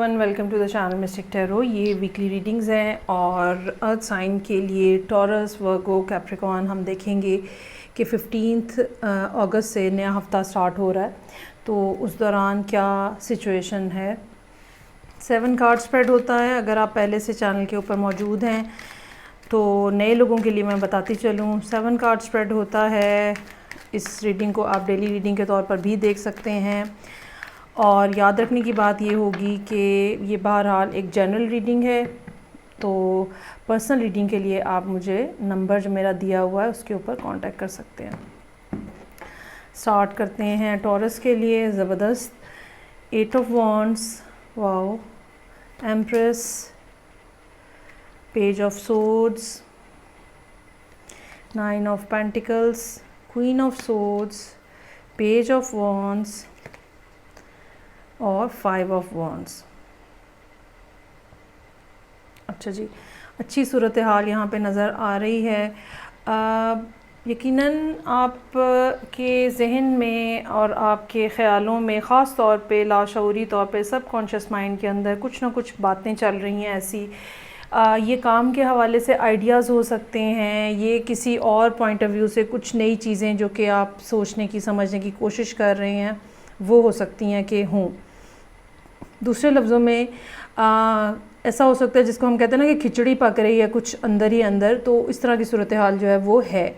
Everyone, welcome to the channel mystic tarot. ये weekly readings हैं और अर्थ साइन के लिए टॉरस, वर्गो, कैप्रिकॉर्न हम देखेंगे कि 15 अगस्त से नया हफ्ता स्टार्ट हो रहा है, तो उस दौरान क्या सिचुएशन है। 7 कार्ड स्प्रेड होता है। अगर आप पहले से चैनल के ऊपर मौजूद हैं तो नए लोगों के लिए मैं बताती चलूँ, 7 कार्ड स्प्रेड होता है। इस रीडिंग को आप डेली रीडिंग के तौर पर भी देख सकते हैं। और याद रखने की बात ये होगी कि ये बहरहाल एक जनरल रीडिंग है, तो पर्सनल रीडिंग के लिए आप मुझे नंबर जो मेरा दिया हुआ है उसके ऊपर कांटेक्ट कर सकते हैं। स्टार्ट करते हैं टॉरस के लिए। ज़बरदस्त 8 of wands, wow, empress, page of swords, 9 of pentacles, queen of swords, page of wands और 5 ऑफ वॉन्ड्स। अच्छा जी, अच्छी सूरत हाल यहाँ पे नज़र आ रही है। यकीनन आप के जहन में और आपके ख़्यालों में ख़ास तौर पे लाशऊरी तौर पे सबकॉन्शियस माइंड के अंदर कुछ ना कुछ बातें चल रही हैं ऐसी। ये काम के हवाले से आइडियाज़ हो सकते हैं, ये किसी और पॉइंट ऑफ व्यू से कुछ नई चीज़ें जो कि आप सोचने की समझने की कोशिश कर रहे हैं वो हो सकती हैं कि हों। दूसरे लफ्ज़ों में ऐसा हो सकता है जिसको हम कहते हैं ना कि खिचड़ी पक रही है कुछ अंदर ही अंदर, तो इस तरह की सूरत हाल जो है वो है।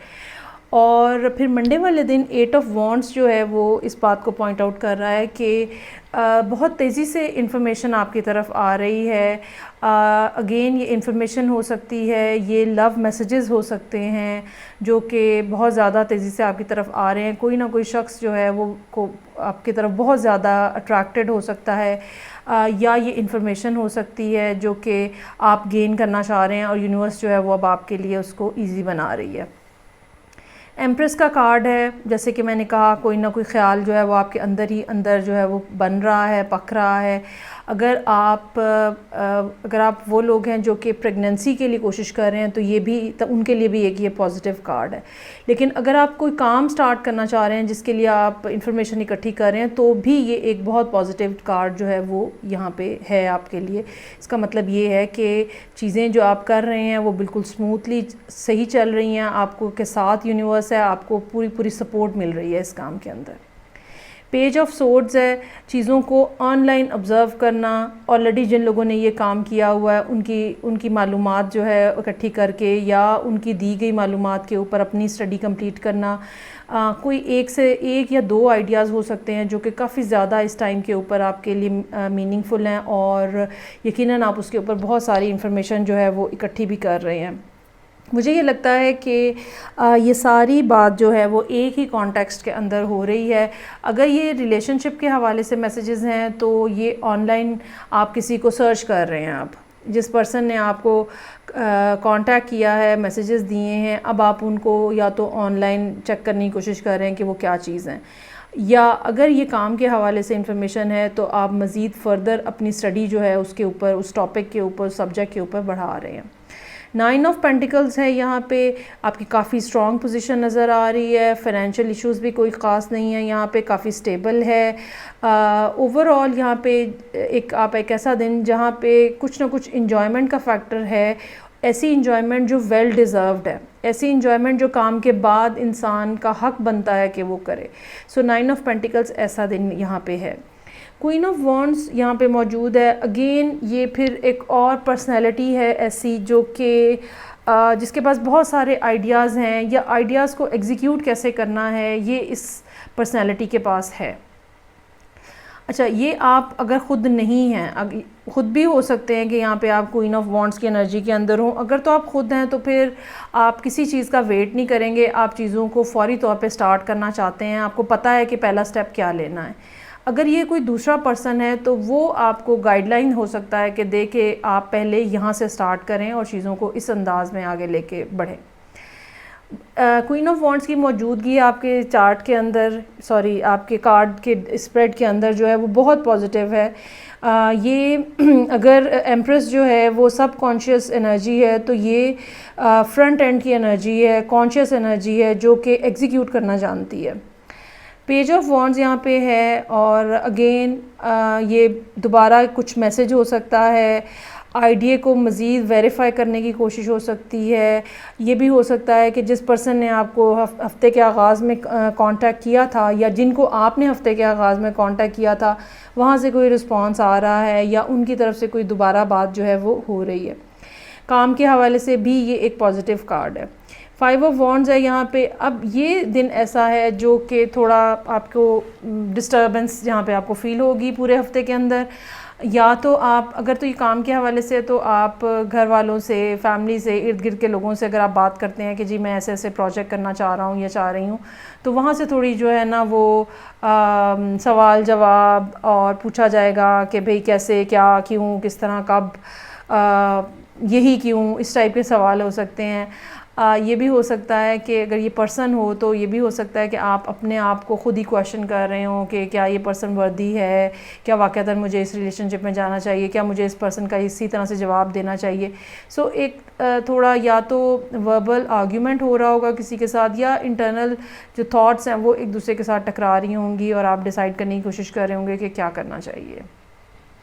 और फिर मंडे वाले दिन 8 ऑफ वॉन्ड्स जो है वो इस बात को पॉइंट आउट कर रहा है कि बहुत तेज़ी से इन्फॉर्मेशन आपकी तरफ आ रही है। अगेन ये इन्फॉर्मेशन हो सकती है, ये लव मैसेजेस हो सकते हैं जो कि बहुत ज़्यादा तेज़ी से आपकी तरफ आ रहे हैं। कोई ना कोई शख्स जो है वो को आपकी तरफ बहुत ज़्यादा अट्रैक्टेड हो सकता है, या ये इन्फॉर्मेशन हो सकती है जो कि आप गेन करना चाह रहे हैं और यूनिवर्स जो है वो अब आपके लिए उसको ईजी बना रही है। एम्प्रेस का कार्ड है, जैसे कि मैंने कहा कोई ना कोई ख्याल जो है वो आपके अंदर ही अंदर जो है वो बन रहा है, पक रहा है। अगर आप वो लोग हैं जो कि प्रेगनेंसी के लिए कोशिश कर रहे हैं तो ये भी उनके लिए भी एक ये पॉजिटिव कार्ड है। लेकिन अगर आप कोई काम स्टार्ट करना चाह रहे हैं जिसके लिए आप इंफॉर्मेशन इकट्ठी कर रहे हैं तो भी ये एक बहुत पॉजिटिव कार्ड जो है वो यहाँ पे है आपके लिए। इसका मतलब ये है कि चीज़ें जो आप कर रहे हैं वो बिल्कुल स्मूथली सही चल रही हैं, आपको के साथ यूनिवर्स है, आपको पूरी सपोर्ट मिल रही है इस काम के अंदर। पेज ऑफ सोर्ड्स है, चीज़ों को ऑनलाइन ऑब्ज़र्व करना। ऑलरेडी जिन लोगों ने ये काम किया हुआ है उनकी मालूमात जो है इकट्ठी करके या उनकी दी गई मालूमात के ऊपर अपनी स्टडी कंप्लीट करना। कोई एक या दो आइडियाज़ हो सकते हैं जो कि काफ़ी ज़्यादा इस टाइम के ऊपर आपके लिए मीनिंगफुल हैं और यकीनन आप उसके ऊपर बहुत सारी इन्फॉर्मेशन जो है वो इकट्ठी भी कर रहे हैं। मुझे ये लगता है कि ये सारी बात जो है वो एक ही कॉन्टेक्स्ट के अंदर हो रही है। अगर ये रिलेशनशिप के हवाले से मैसेजेस हैं तो ये ऑनलाइन आप किसी को सर्च कर रहे हैं, आप जिस पर्सन ने आपको कांटेक्ट किया है, मैसेजेस दिए हैं, अब आप उनको या तो ऑनलाइन चेक करने की कोशिश कर रहे हैं कि वो क्या चीज़ हैं, या अगर ये काम के हवाले से इंफॉर्मेशन है तो आप मज़ीद फ़र्दर अपनी स्टडी जो है उसके ऊपर, उस टॉपिक के ऊपर, सब्जेक्ट के ऊपर बढ़ा रहे हैं। 9 ऑफ पेंटिकल्स है, यहाँ पे आपकी काफ़ी स्ट्रॉन्ग पोजीशन नज़र आ रही है। फाइनेंशियल इश्यूज़ भी कोई ख़ास नहीं है, यहाँ पे काफ़ी स्टेबल है। ओवरऑल यहाँ पे आप एक ऐसा दिन जहाँ पे कुछ ना कुछ इंजॉयमेंट का फैक्टर है, ऐसी इंजॉयमेंट जो वेल डिज़र्व्ड है, ऐसी इंजॉयमेंट जो काम के बाद इंसान का हक बनता है कि वो करे। सो 9 ऑफ पेंटिकल्स ऐसा दिन यहाँ पे है। क्वीन ऑफ वॉन्ड्स यहाँ पे मौजूद है। अगेन ये फिर एक और पर्सनैलिटी है ऐसी जो कि जिसके पास बहुत सारे आइडियाज़ हैं, या आइडियाज़ को एग्जीक्यूट कैसे करना है ये इस पर्सनैलिटी के पास है। अच्छा, ये आप अगर ख़ुद नहीं हैं, ख़ुद भी हो सकते हैं कि यहाँ पे आप क्वीन ऑफ वॉन्ड्स की एनर्जी के अंदर हों। अगर तो आप ख़ुद हैं तो फिर आप किसी चीज़ का वेट नहीं करेंगे, आप चीज़ों को फौरी तौर पे स्टार्ट करना चाहते हैं, आपको पता है कि पहला स्टेप क्या लेना है। अगर ये कोई दूसरा पर्सन है तो वो आपको गाइडलाइन हो सकता है कि दे के आप पहले यहाँ से स्टार्ट करें और चीज़ों को इस अंदाज़ में आगे लेके बढ़ें। क्वीन ऑफ वॉन्ड्स की मौजूदगी आपके चार्ट के अंदर, आपके कार्ड के स्प्रेड के अंदर जो है वो बहुत पॉजिटिव है। ये अगर एम्प्रेस जो है वो सब कॉन्शियस एनर्जी है तो ये फ्रंट एंड की एनर्जी है, कॉन्शियस एनर्जी है जो कि एग्जीक्यूट करना जानती है। पेज ऑफ वॉन्ड्स यहाँ पे है और अगेन ये दोबारा कुछ मैसेज हो सकता है, आइडिया को मज़ीद वेरीफाई करने की कोशिश हो सकती है। ये भी हो सकता है कि जिस पर्सन ने आपको हफ्ते के आगाज़ में कांटेक्ट किया था या जिनको आपने हफ्ते के आगाज़ में कांटेक्ट किया था वहाँ से कोई रिस्पांस आ रहा है या उनकी तरफ से कोई दोबारा बात जो है वो हो रही है। काम के हवाले से भी ये एक पॉजिटिव कार्ड है। 5 ऑफ वॉन्ड्स है यहाँ पे। अब ये दिन ऐसा है जो कि थोड़ा आपको डिस्टर्बेंस यहाँ पे आपको फ़ील होगी पूरे हफ्ते के अंदर। या तो आप अगर तो ये काम के हवाले से तो आप घर वालों से, फैमिली से, इर्द गिर्द के लोगों से अगर आप बात करते हैं कि जी मैं ऐसे ऐसे प्रोजेक्ट करना चाह रहा हूँ या चाह रही हूँ, तो वहाँ से थोड़ी जो है ना वो सवाल जवाब और पूछा जाएगा कि भाई कैसे, क्या, क्यों, किस तरह, कब, यही क्यों, इस टाइप के सवाल हो सकते हैं। ये भी हो सकता है कि अगर ये पर्सन हो तो ये भी हो सकता है कि आप अपने आप को ख़ुद ही क्वेश्चन कर रहे हो कि क्या ये पर्सन वर्दी है, क्या वाक़तन मुझे इस रिलेशनशिप में जाना चाहिए, क्या मुझे इस पर्सन का इसी तरह से जवाब देना चाहिए। सो एक थोड़ा या तो वर्बल आर्ग्यूमेंट हो रहा होगा किसी के साथ या इंटरनल जो थॉट्स हैं वो एक दूसरे के साथ टकरा रही होंगी और आप डिसाइड करने की कोशिश कर रहे होंगे कि क्या करना चाहिए।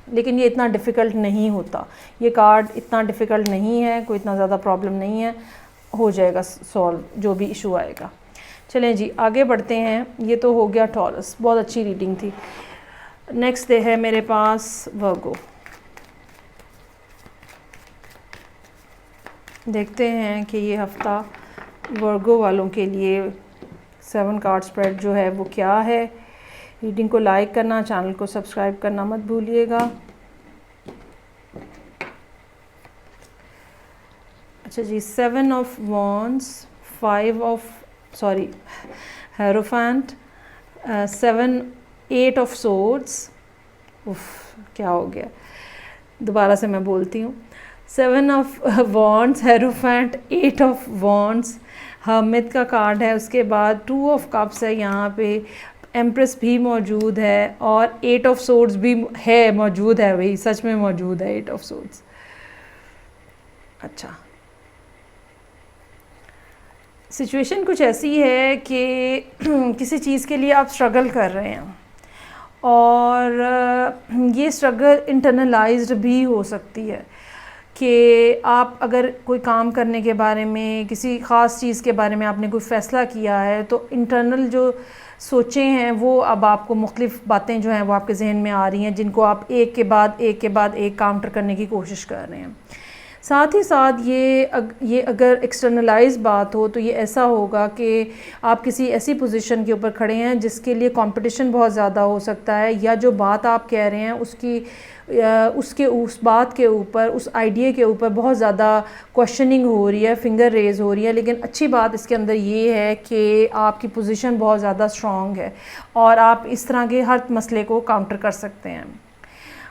लेकिन ये इतना डिफ़िकल्ट नहीं होता, ये कार्ड इतना डिफ़िकल्ट नहीं है, कोई इतना ज़्यादा प्रॉब्लम नहीं है, हो जाएगा सॉल्व जो भी इशू आएगा। चलें जी आगे बढ़ते हैं। ये तो हो गया टॉरस, बहुत अच्छी रीडिंग थी। नेक्स्ट डे है मेरे पास वर्गो। देखते हैं कि ये हफ़्ता वर्गो वालों के लिए 7 कार्ड स्प्रेड जो है वो क्या है। रीडिंग को लाइक करना, चैनल को सब्सक्राइब करना मत भूलिएगा। अच्छा जी, 7 of wands, 5 of hierophant, 8 of swords. उफ क्या हो गया, दोबारा से मैं बोलती हूँ। 7 of wands, hierophant, 8 of wands, hermit का कार्ड है। उसके बाद 2 ऑफ कप्स है यहाँ पे, एम्प्रेस भी मौजूद है और 8 ऑफ सोर्ड्स भी है, मौजूद है, वही सच में मौजूद है 8 ऑफ सोर्ड्स। अच्छा, सिचुएशन कुछ ऐसी है कि किसी चीज़ के लिए आप स्ट्रगल कर रहे हैं और ये स्ट्रगल इंटरनलाइज्ड भी हो सकती है कि आप अगर कोई काम करने के बारे में, किसी ख़ास चीज़ के बारे में आपने कोई फ़ैसला किया है तो इंटरनल जो सोचें हैं वो अब आपको मुख्तलिफ़ बातें जो हैं वो आपके जहन में आ रही हैं जिनको आप एक के बाद एक काउंटर करने की कोशिश कर रहे हैं। साथ ही साथ ये अगर एक्सटर्नलाइज बात हो तो ये ऐसा होगा कि आप किसी ऐसी पोजीशन के ऊपर खड़े हैं जिसके लिए कंपटीशन बहुत ज़्यादा हो सकता है, या जो बात आप कह रहे हैं उस बात के ऊपर, उस आइडिया के ऊपर बहुत ज़्यादा क्वेश्चनिंग हो रही है, फिंगर रेज हो रही है। लेकिन अच्छी बात इसके अंदर ये है कि आपकी पोजीशन बहुत ज़्यादा स्ट्रॉन्ग है और आप इस तरह के हर मसले को काउंटर कर सकते हैं।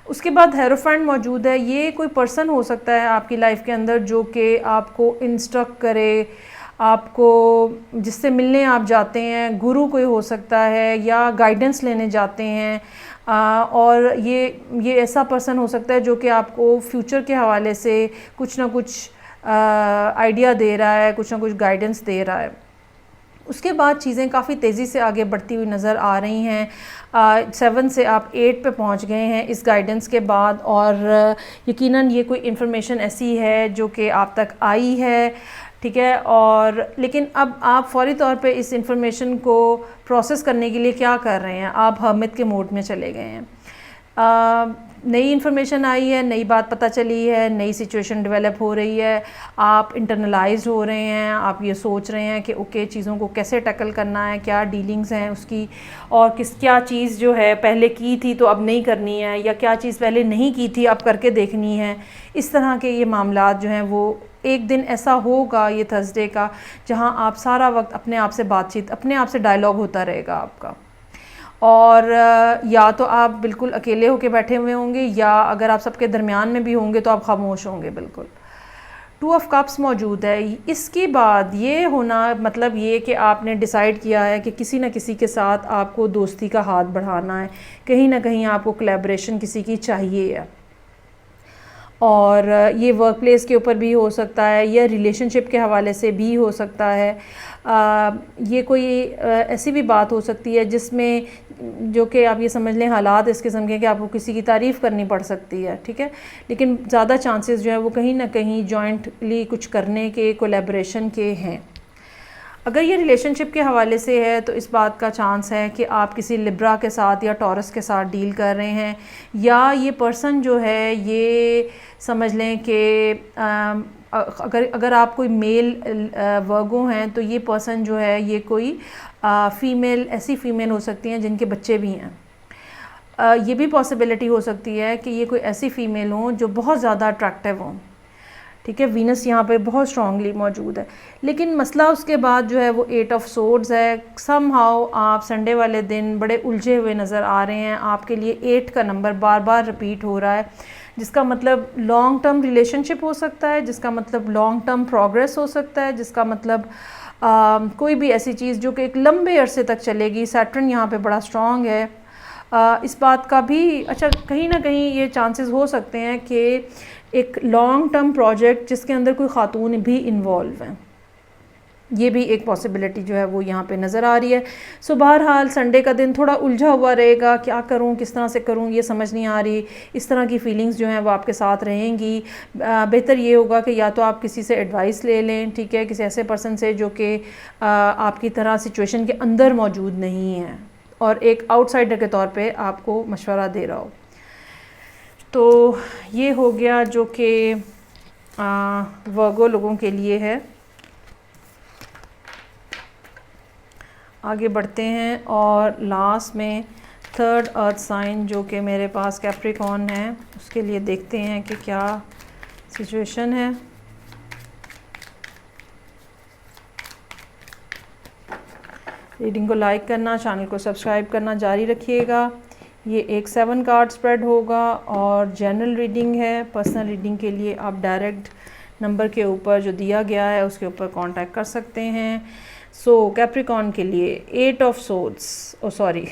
उसके बाद हेरोफेंट मौजूद है। ये कोई पर्सन हो सकता है आपकी लाइफ के अंदर जो कि आपको इंस्ट्रक्ट करे, आपको जिससे मिलने आप जाते हैं, गुरु कोई हो सकता है या गाइडेंस लेने जाते हैं। और ये ऐसा पर्सन हो सकता है जो कि आपको फ्यूचर के हवाले से कुछ ना कुछ आइडिया दे रहा है, कुछ ना कुछ गाइडेंस दे रहा है। उसके बाद चीज़ें काफ़ी तेज़ी से आगे बढ़ती हुई नज़र आ रही हैं। 7 से आप 8 पे पहुंच गए हैं इस गाइडेंस के बाद, और यकीनन ये कोई इन्फॉर्मेशन ऐसी है जो कि आप तक आई है, ठीक है। और लेकिन अब आप फौरी तौर पे इस इन्फॉर्मेशन को प्रोसेस करने के लिए क्या कर रहे हैं, आप हर्मिट के मोड में चले गए हैं। नई इन्फॉर्मेशन आई है, नई बात पता चली है, नई सिचुएशन डेवलप हो रही है, आप इंटरनलाइज्ड हो रहे हैं, आप ये सोच रहे हैं कि ओके चीज़ों को कैसे टैकल करना है, क्या डीलिंग्स हैं उसकी, और क्या चीज़ जो है पहले की थी तो अब नहीं करनी है, या क्या चीज़ पहले नहीं की थी अब करके देखनी है। इस तरह के ये मामलात जो हैं वो एक दिन ऐसा होगा ये थर्सडे का जहाँ आप सारा वक्त अपने आप से बातचीत, अपने आप से डायलॉग होता रहेगा आपका। और या तो आप बिल्कुल अकेले होके बैठे हुए होंगे, या अगर आप सबके दरमियान में भी होंगे तो आप खामोश होंगे बिल्कुल। 2 ऑफ कप्स मौजूद है। इसके बाद ये होना मतलब ये कि आपने डिसाइड किया है कि किसी न किसी के साथ आपको दोस्ती का हाथ बढ़ाना है, कहीं ना कहीं आपको कोलैबोरेशन किसी की चाहिए है। और ये वर्क प्लेस के ऊपर भी हो सकता है या रिलेशनशिप के हवाले से भी हो सकता है। ये कोई ऐसी भी बात हो सकती है जिसमें जो कि आप ये समझ लें हालात इस किस्म के कि आपको किसी की तारीफ़ करनी पड़ सकती है, ठीक है, लेकिन ज़्यादा चांसेस जो है वो कहीं ना कहीं जॉइंटली कुछ करने के, कोलैबोरेशन के हैं। अगर ये रिलेशनशिप के हवाले से है तो इस बात का चांस है कि आप किसी लिब्रा के साथ या टॉरस के साथ डील कर रहे हैं, या ये पर्सन जो है ये समझ लें कि अगर आप कोई मेल वर्गो हैं तो ये पर्सन जो है ये कोई फ़ीमेल, ऐसी फ़ीमेल हो सकती हैं जिनके बच्चे भी हैं। ये भी पॉसिबिलिटी हो सकती है कि ये कोई ऐसी फ़ीमेल हों जो बहुत ज़्यादा अट्रैक्टिव हों, ठीक है, वीनस यहाँ पे बहुत स्ट्रांगली मौजूद है। लेकिन मसला उसके बाद जो है वो 8 ऑफ सोर्ड्स है। सम हाउ आप संडे वाले दिन बड़े उलझे हुए नज़र आ रहे हैं, आपके लिए 8 का नंबर बार बार रिपीट हो रहा है, जिसका मतलब लॉन्ग टर्म रिलेशनशिप हो सकता है, जिसका मतलब लॉन्ग टर्म प्रोग्रेस हो सकता है, जिसका मतलब कोई भी ऐसी चीज़ जो कि एक लंबे अरसे तक चलेगी। सैटर्न यहाँ पे बड़ा स्ट्रॉन्ग है। इस बात का भी अच्छा कहीं ना कहीं ये चांसेस हो सकते हैं कि एक लॉन्ग टर्म प्रोजेक्ट जिसके अंदर कोई ख़ातून भी इन्वॉल्व हैं, ये भी एक पॉसिबिलिटी जो है वो यहाँ पे नज़र आ रही है। सो बहरहाल संडे का दिन थोड़ा उलझा हुआ रहेगा, क्या करूँ, किस तरह से करूँ, ये समझ नहीं आ रही। इस तरह की फ़ीलिंग्स जो हैं वो आपके साथ रहेंगी। बेहतर ये होगा कि या तो आप किसी से एडवाइस ले लें, ठीक है, किसी ऐसे पर्सन से जो कि आपकी तरह सिचुएशन के अंदर मौजूद नहीं है और एक आउटसाइडर के तौर पे आपको मशवरा दे रहा हो। तो ये हो गया जो कि वर्गो लोगों के लिए है। आगे बढ़ते हैं और लास्ट में थर्ड अर्थ साइन जो कि मेरे पास कैप्रिकॉर्न है, उसके लिए देखते हैं कि क्या सिचुएशन है। रीडिंग को लाइक करना, चैनल को सब्सक्राइब करना जारी रखिएगा। ये एक 7 कार्ड स्प्रेड होगा और जनरल रीडिंग है। पर्सनल रीडिंग के लिए आप डायरेक्ट नंबर के ऊपर जो दिया गया है उसके ऊपर कांटेक्ट कर सकते हैं। सो कैप्रिकॉर्न के लिए 8 of swords, oh sorry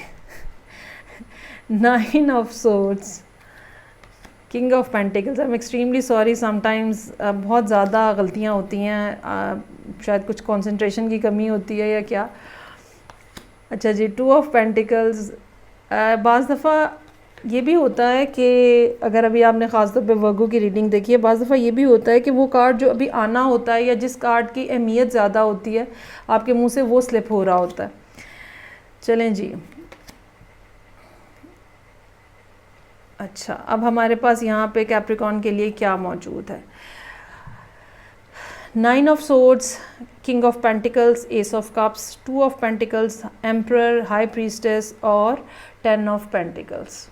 9 of swords, king of pentacles. I am extremely sorry, sometimes बहुत ज़्यादा गलतियाँ होती हैं, शायद कुछ कंसंट्रेशन की कमी होती है या क्या। अच्छा जी, 2 ऑफ पेंटिकल्स। बाज़ दफ़ा ये भी होता है कि अगर अभी आपने ख़ास तौर पे वर्गो की रीडिंग देखी है, बाज़ दफ़ा ये भी होता है कि वो कार्ड जो अभी आना होता है या जिस कार्ड की अहमियत ज़्यादा होती है आपके मुंह से वो स्लिप हो रहा होता है। चलें जी, अच्छा अब हमारे पास यहाँ पे कैप्रिकॉर्न के लिए क्या मौजूद है। 9 of swords, king of pentacles, S of cups, 2 of pentacles, emperor, high priestess और 10 ऑफ पेंटिकल्स।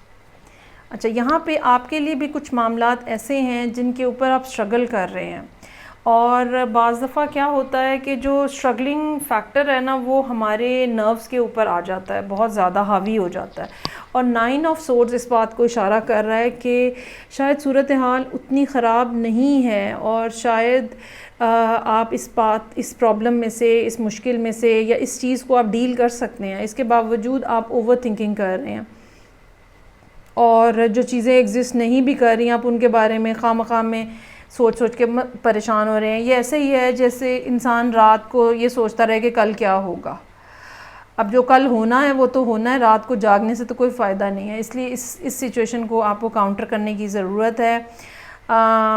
अच्छा, यहाँ पे आपके लिए भी कुछ मामलात ऐसे हैं जिनके ऊपर आप स्ट्रगल कर रहे हैं, और बाज़ दफ़ा क्या होता है कि जो स्ट्रगलिंग फैक्टर है ना वो हमारे नर्व्स के ऊपर आ जाता है, बहुत ज़्यादा हावी हो जाता है। और 9 ऑफ सोर्ड्स इस बात को इशारा कर रहा है कि शायद सूरत हाल उतनी ख़राब नहीं है और शायद आप इस प्रॉब्लम में से, इस मुश्किल में से या इस चीज़ को आप डील कर सकते हैं। इसके बावजूद आप ओवर थिंकिंग कर रहे हैं और जो चीज़ें एग्जिस्ट नहीं भी कर रही आप उनके बारे में खामखा में सोच के परेशान हो रहे हैं। ये ऐसे ही है जैसे इंसान रात को ये सोचता रहे कि कल क्या होगा। अब जो कल होना है वो तो होना है, रात को जागने से तो कोई फ़ायदा नहीं है। इसलिए इस सिचुएशन को आपको काउंटर करने की ज़रूरत है।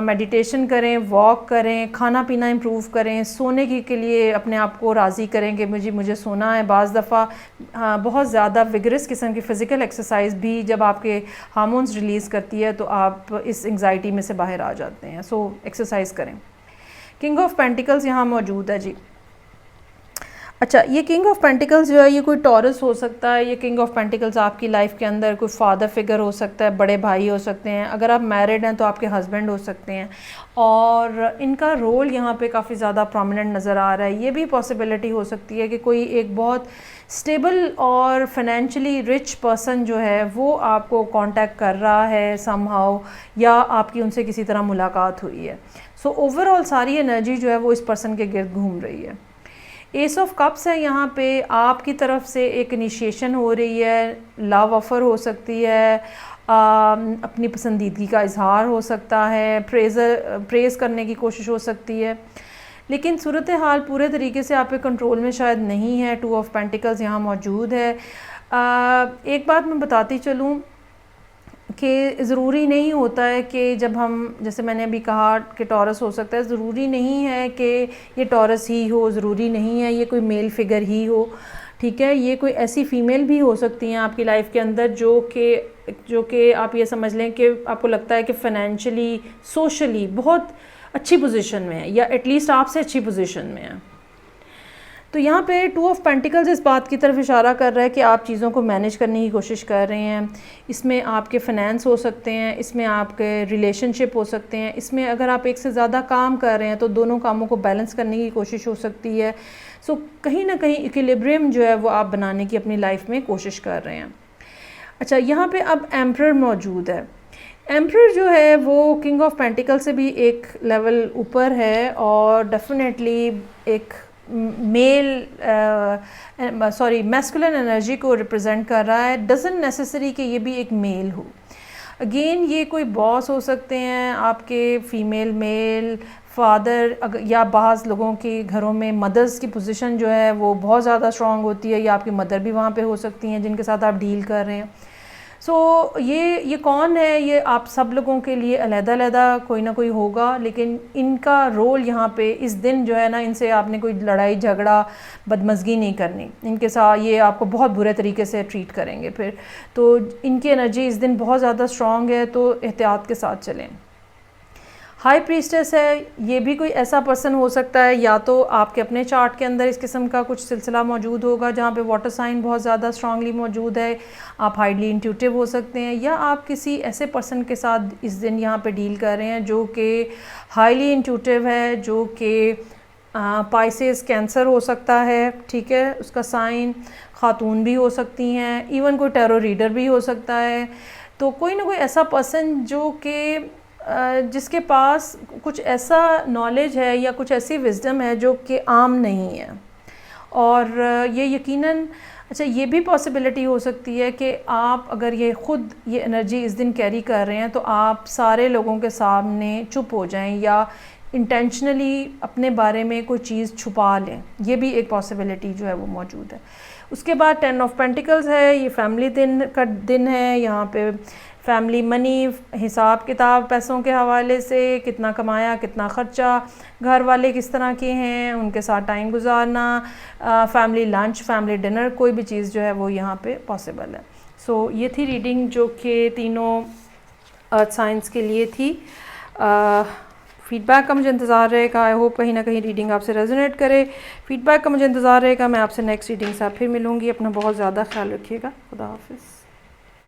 मेडिटेशन करें, वॉक करें, खाना पीना इम्प्रूव करें, सोने के लिए अपने आप को राज़ी करें कि मुझे सोना है। बाज़ दफ़ा बहुत ज़्यादा विगरस किस्म की फ़िज़िकल एक्सरसाइज भी जब आपके हार्मोन्स रिलीज़ करती है तो आप इस एंग्जाइटी में से बाहर आ जाते हैं। सो एक्सरसाइज करें। किंग ऑफ पेंटिकल्स यहाँ मौजूद है जी। अच्छा, ये किंग ऑफ पेंटिकल्स जो है ये कोई टॉरस हो सकता है। ये किंग ऑफ पेंटिकल्स आपकी लाइफ के अंदर कोई फादर फिगर हो सकता है, बड़े भाई हो सकते हैं, अगर आप मैरिड हैं तो आपके हस्बैंड हो सकते हैं, और इनका रोल यहाँ पे काफ़ी ज़्यादा प्रोमिनेंट नज़र आ रहा है। ये भी पॉसिबिलिटी हो सकती है कि कोई एक बहुत स्टेबल और फाइनेंशियली रिच पर्सन जो है वो आपको कांटेक्ट कर रहा है समहाउ, या आपकी उनसे किसी तरह मुलाकात हुई है। सो ओवरऑल सारी एनर्जी जो है वो इस पर्सन के गिर्द घूम रही है। एस ऑफ कप्स है यहाँ पे, आपकी तरफ से एक इनिशिएशन हो रही है, लव ऑफ़र हो सकती है, अपनी पसंदीदगी का इजहार हो सकता है, प्रेज़ करने की कोशिश हो सकती है। लेकिन सूरत हाल पूरे तरीके से आपके कंट्रोल में शायद नहीं है। 2 ऑफ पेंटिकल्स यहाँ मौजूद है। एक बात मैं बताती चलूँ कि ज़रूरी नहीं होता है कि जब हम, जैसे मैंने अभी कहा कि टॉरस हो सकता है, ज़रूरी नहीं है कि ये टॉरस ही हो, ज़रूरी नहीं है ये कोई मेल फिगर ही हो, ठीक है। ये कोई ऐसी फ़ीमेल भी हो सकती हैं आपकी लाइफ के अंदर जो कि आप ये समझ लें कि आपको लगता है कि फ़ाइनेंशियली, सोशली बहुत अच्छी पोजीशन में है, या एटलीस्ट आपसे अच्छी पोजीशन में है। तो यहाँ पे 2 ऑफ पेंटिकल्स इस बात की तरफ इशारा कर रहा है कि आप चीज़ों को मैनेज करने की कोशिश कर रहे हैं। इसमें आपके फाइनेंस हो सकते हैं, इसमें आपके रिलेशनशिप हो सकते हैं, इसमें अगर आप एक से ज़्यादा काम कर रहे हैं तो दोनों कामों को बैलेंस करने की कोशिश हो सकती है। सो कहीं ना कहीं इक्विलिब्रियम जो है वो आप बनाने की अपनी लाइफ में कोशिश कर रहे हैं। अच्छा, यहाँ पे अब एम्परर मौजूद है। एम्परर जो है वो किंग ऑफ पेंटिकल से भी एक लेवल ऊपर है और डेफिनेटली एक मैस्कुलिन एनर्जी को रिप्रेजेंट कर रहा है। डजंट नेसेसरी कि ये भी एक मेल हो। अगेन ये कोई बॉस हो सकते हैं आपके, फीमेल, मेल, फादर, या बाज़ लोगों के घरों में मदर्स की पोजीशन जो है वो बहुत ज़्यादा स्ट्रॉन्ग होती है, या आपकी मदर भी वहाँ पे हो सकती हैं जिनके साथ आप डील कर रहे हैं। सो ये कौन है, ये आप सब लोगों के लिए अलग-अलग कोई ना कोई होगा, लेकिन इनका रोल यहाँ पे इस दिन जो है ना, इनसे आपने कोई लड़ाई झगड़ा बदमज़गी नहीं करनी। इनके साथ ये आपको बहुत बुरे तरीके से ट्रीट करेंगे फिर, तो इनकी एनर्जी इस दिन बहुत ज़्यादा स्ट्रॉन्ग है, तो एहतियात के साथ चलें। हाई प्रीस्टेस है, ये भी कोई ऐसा पर्सन हो सकता है, या तो आपके अपने चार्ट के अंदर इस किस्म का कुछ सिलसिला मौजूद होगा जहाँ पे वाटर साइन बहुत ज़्यादा स्ट्रांगली मौजूद है। आप हाईली इंट्यूटिव हो सकते हैं, या आप किसी ऐसे पर्सन के साथ इस दिन यहाँ पे डील कर रहे हैं जो कि हाईली इंट्यूटिव है, जो कि पाइसेस, कैंसर हो सकता है, ठीक है, उसका साइन। खातून भी हो सकती हैं, इवन कोई टैरो रीडर भी हो सकता है। तो कोई ना कोई ऐसा पर्सन जो कि जिसके पास कुछ ऐसा नॉलेज है या कुछ ऐसी विजडम है जो कि आम नहीं है। और ये यकीनन, अच्छा, ये भी पॉसिबिलिटी हो सकती है कि आप अगर ये एनर्जी इस दिन कैरी कर रहे हैं तो आप सारे लोगों के सामने चुप हो जाएं, या इंटेंशनली अपने बारे में कोई चीज़ छुपा लें। ये भी एक पॉसिबिलिटी जो है वो मौजूद है। उसके बाद 10 ऑफ पेंटिकल्स है, ये फैमिली दिन है। यहाँ पे फैमिली मनी, हिसाब किताब, पैसों के हवाले से कितना कमाया, कितना ख़र्चा, घर वाले किस तरह के हैं, उनके साथ टाइम गुजारना, फैमिली लंच, फैमिली डिनर, कोई भी चीज़ जो है वो यहाँ पे पॉसिबल है। सो ये थी रीडिंग जो कि तीनों अर्थ साइंस के लिए थी। फ़ीडबैक का मुझे इंतज़ार रहेगा। आई होप कहीं ना कहीं रीडिंग आपसे रेजोनेट करे। फ़ीडबैक का मुझे इंतज़ार रहेगा। मैं आपसे नेक्स्ट रीडिंग से फिर मिलूँगी। अपना बहुत ज़्यादा ख्याल रखिएगा। खुदा हाफिज़।